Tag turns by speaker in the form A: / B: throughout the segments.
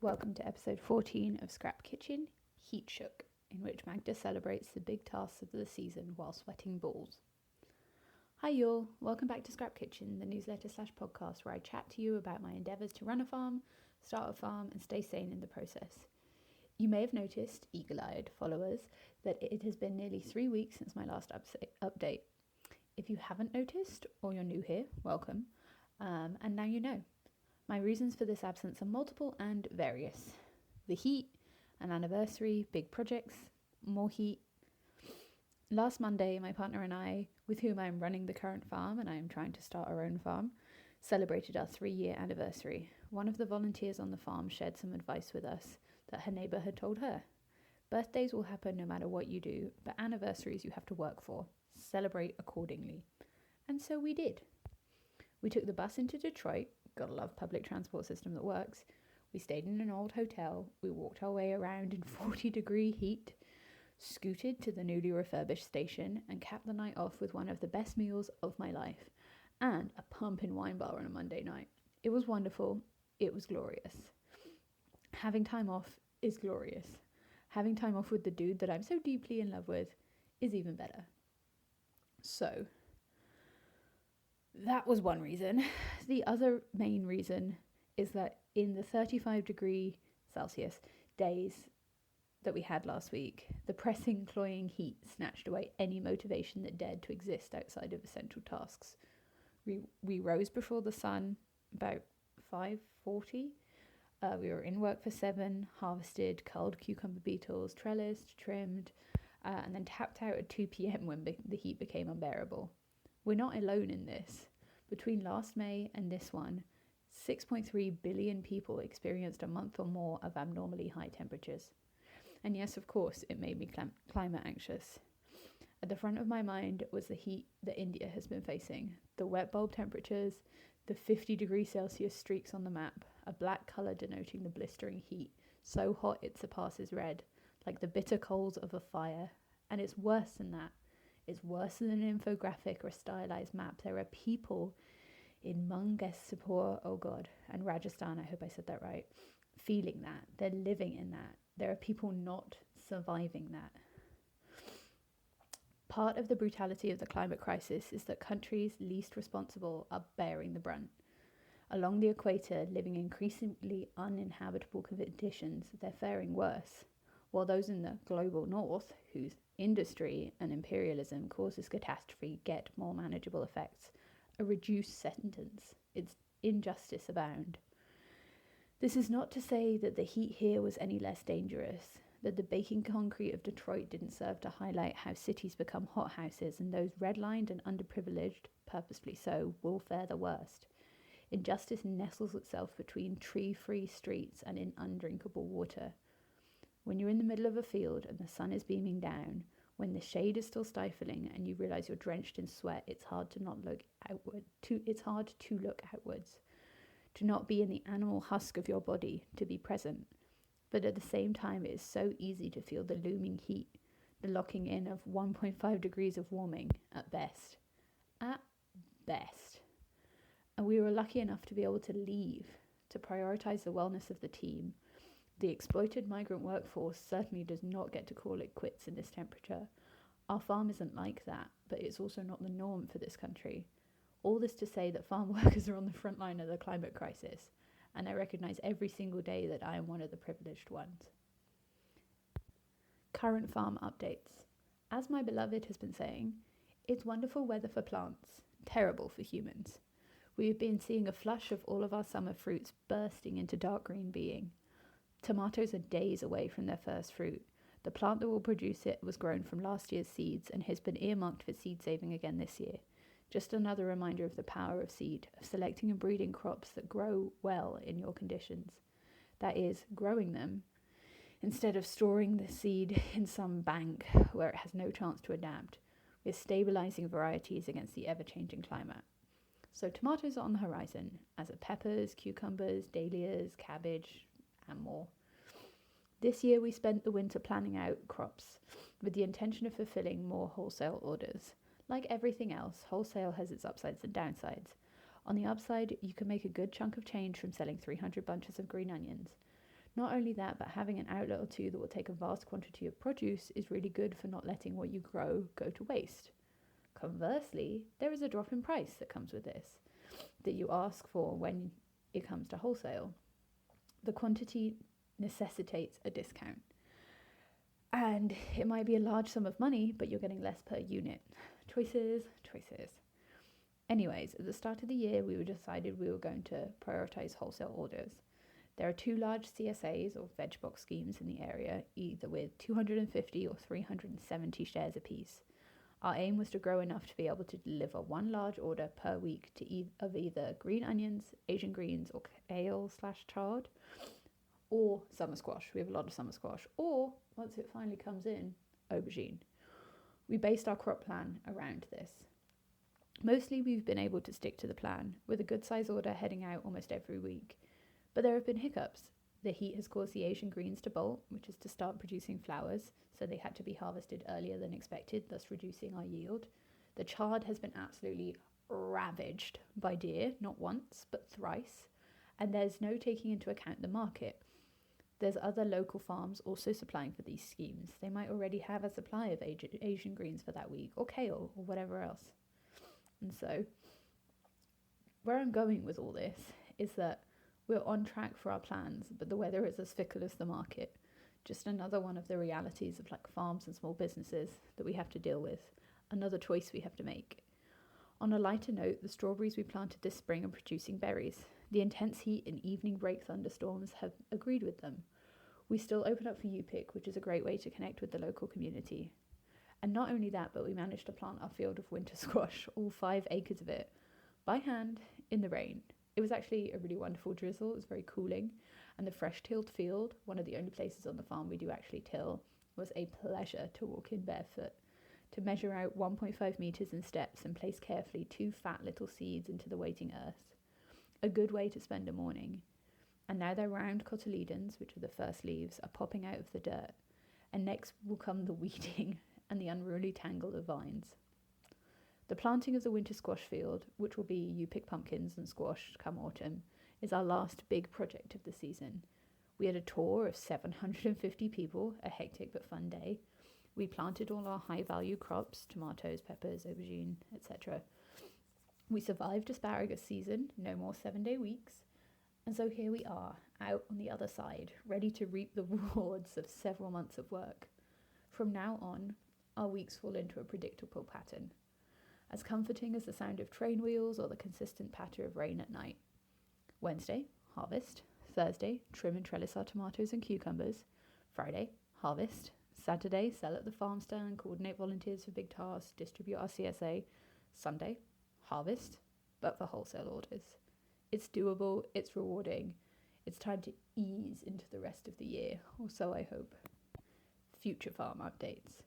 A: Welcome to episode 14 of Scrap Kitchen, Heat Shook, in which Magda celebrates the big tasks of the season while sweating balls. Hi y'all, welcome back to Scrap Kitchen, the newsletter/podcast where I chat to you about my endeavours to run a farm, start a farm and stay sane in the process. You may have noticed, eagle-eyed followers, that it has been nearly 3 weeks since my last update. If you haven't noticed, or you're new here, welcome, and now you know. My reasons for this absence are multiple and various. The heat, an anniversary, big projects, more heat. Last Monday, my partner and I, with whom I am running the current farm and I am trying to start our own farm, celebrated our 3-year anniversary. One of the volunteers on the farm shared some advice with us that her neighbour had told her. Birthdays will happen no matter what you do, but anniversaries you have to work for. Celebrate accordingly. And so we did. We took the bus into Detroit. Gotta love public transport system that works. We stayed in an old hotel. We walked our way around in 40-degree heat, scooted to the newly refurbished station, and capped the night off with one of the best meals of my life and a pumping wine bar on a Monday night. It was wonderful. It was glorious. Having time off is glorious. Having time off with the dude that I'm so deeply in love with is even better. So that was one reason. The other main reason is that in the 35-degree Celsius days that we had last week, the pressing, cloying heat snatched away any motivation that dared to exist outside of essential tasks. We rose before the sun about 5:40. We were in work for 7, harvested, culled cucumber beetles, trellised, trimmed, and then tapped out at 2 p.m. when the heat became unbearable. We're not alone in this. Between last May and this one, 6.3 billion people experienced a month or more of abnormally high temperatures. And yes, of course, it made me climate anxious. At the front of my mind was the heat that India has been facing, the wet bulb temperatures, the 50-degree Celsius streaks on the map, a black colour denoting the blistering heat, so hot it surpasses red, like the bitter coals of a fire. And it's worse than that. It's worse than an infographic or a stylized map. There are people in Mangasipur, oh God, and Rajasthan, I hope I said that right, feeling that. They're living in that. There are people not surviving that. Part of the brutality of the climate crisis is that countries least responsible are bearing the brunt. Along the equator, living in increasingly uninhabitable conditions, they're faring worse, while those in the global north, whose industry and imperialism causes catastrophe, get more manageable effects. A reduced sentence. It's injustice abound. This is not to say that the heat here was any less dangerous, that the baking concrete of Detroit didn't serve to highlight how cities become hothouses and those redlined and underprivileged, purposefully so, will fare the worst. Injustice nestles itself between tree-free streets and in undrinkable water. When you're in the middle of a field and the sun is beaming down, when the shade is still stifling and you realize you're drenched in sweat, it's hard to look outwards, to not be in the animal husk of your body, to be present. But at the same time, it is so easy to feel the looming heat, the locking in of 1.5 degrees of warming, at best. At best. And we were lucky enough to be able to leave, to prioritize the wellness of the team. The exploited migrant workforce certainly does not get to call it quits in this temperature. Our farm isn't like that, but it's also not the norm for this country. All this to say that farm workers are on the front line of the climate crisis, and I recognise every single day that I am one of the privileged ones. Current farm updates. As my beloved has been saying, it's wonderful weather for plants, terrible for humans. We have been seeing a flush of all of our summer fruits bursting into dark green being. Tomatoes are days away from their first fruit. The plant that will produce it was grown from last year's seeds and has been earmarked for seed saving again this year. Just another reminder of the power of seed, of selecting and breeding crops that grow well in your conditions. That is, growing them, instead of storing the seed in some bank where it has no chance to adapt. We're stabilising varieties against the ever-changing climate. So tomatoes are on the horizon, as are peppers, cucumbers, dahlias, cabbage, and more. This year we spent the winter planning out crops with the intention of fulfilling more wholesale orders. Like everything else, wholesale has its upsides and downsides. On the upside, you can make a good chunk of change from selling 300 bunches of green onions. Not only that, but having an outlet or two that will take a vast quantity of produce is really good for not letting what you grow go to waste. Conversely, there is a drop in price that comes with this, that you ask for when it comes to wholesale. The quantity necessitates a discount. And it might be a large sum of money, but you're getting less per unit. Choices. Anyways, at the start of the year, we decided we were going to prioritise wholesale orders. There are 2 large CSAs or veg box schemes in the area, either with 250 or 370 shares apiece. Our aim was to grow enough to be able to deliver 1 large order per week of either green onions, Asian greens, or kale/chard, or summer squash. We have a lot of summer squash. Or, once it finally comes in, aubergine. We based our crop plan around this. Mostly we've been able to stick to the plan, with a good size order heading out almost every week. But there have been hiccups. The heat has caused the Asian greens to bolt, which is to start producing flowers, so they had to be harvested earlier than expected, thus reducing our yield. The chard has been absolutely ravaged by deer, not once, but thrice, and there's no taking into account the market. There's other local farms also supplying for these schemes. They might already have a supply of Asian greens for that week, or kale, or whatever else. And so, where I'm going with all this is that we're on track for our plans, but the weather is as fickle as the market. Just another one of the realities of farms and small businesses that we have to deal with. Another choice we have to make. On a lighter note, the strawberries we planted this spring are producing berries. The intense heat and evening break thunderstorms have agreed with them. We still open up for U-pick, which is a great way to connect with the local community. And not only that, but we managed to plant our field of winter squash, all 5 acres of it, by hand in the rain. It was actually a really wonderful drizzle. It was very cooling. And the fresh tilled field, one of the only places on the farm we do actually till, was a pleasure to walk in barefoot, to measure out 1.5 metres in steps and place carefully 2 fat little seeds into the waiting earth. A good way to spend a morning. And now their round cotyledons, which are the first leaves, are popping out of the dirt. And next will come the weeding and the unruly tangle of vines. The planting of the winter squash field, which will be U-pick pumpkins and squash come autumn, is our last big project of the season. We had a tour of 750 people, a hectic but fun day. We planted all our high-value crops, tomatoes, peppers, aubergine, etc. We survived asparagus season, no more 7-day weeks. And so here we are, out on the other side, ready to reap the rewards of several months of work. From now on, our weeks fall into a predictable pattern, as comforting as the sound of train wheels or the consistent patter of rain at night. Wednesday, harvest. Thursday, trim and trellis our tomatoes and cucumbers. Friday, harvest. Saturday, sell at the farm stand, coordinate volunteers for big tasks, distribute our CSA. Sunday, harvest, but for wholesale orders. It's doable, it's rewarding. It's time to ease into the rest of the year, or so I hope. Future farm updates.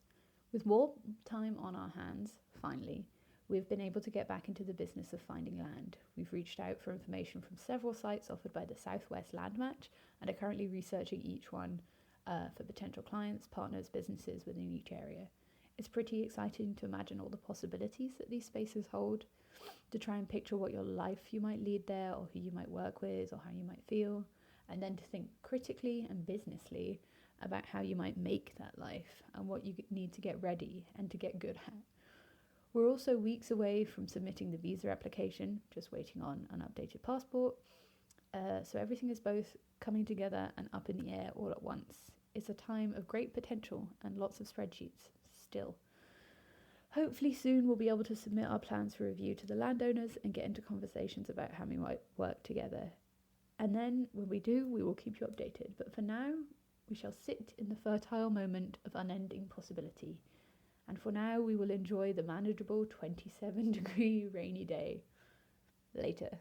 A: With more time on our hands, finally, we've been able to get back into the business of finding land. We've reached out for information from several sites offered by the Southwest Land Match and are currently researching each one for potential clients, partners, businesses within each area. It's pretty exciting to imagine all the possibilities that these spaces hold, to try and picture what your life you might lead there, or who you might work with, or how you might feel, and then to think critically and businessly about how you might make that life and what you need to get ready and to get good at. We're also weeks away from submitting the visa application, just waiting on an updated passport. So everything is both coming together and up in the air all at once. It's a time of great potential and lots of spreadsheets still. Hopefully soon we'll be able to submit our plans for review to the landowners and get into conversations about how we might work together. And then when we do, we will keep you updated. But for now, we shall sit in the fertile moment of unending possibility. And for now, we will enjoy the manageable 27-degree rainy day. Later.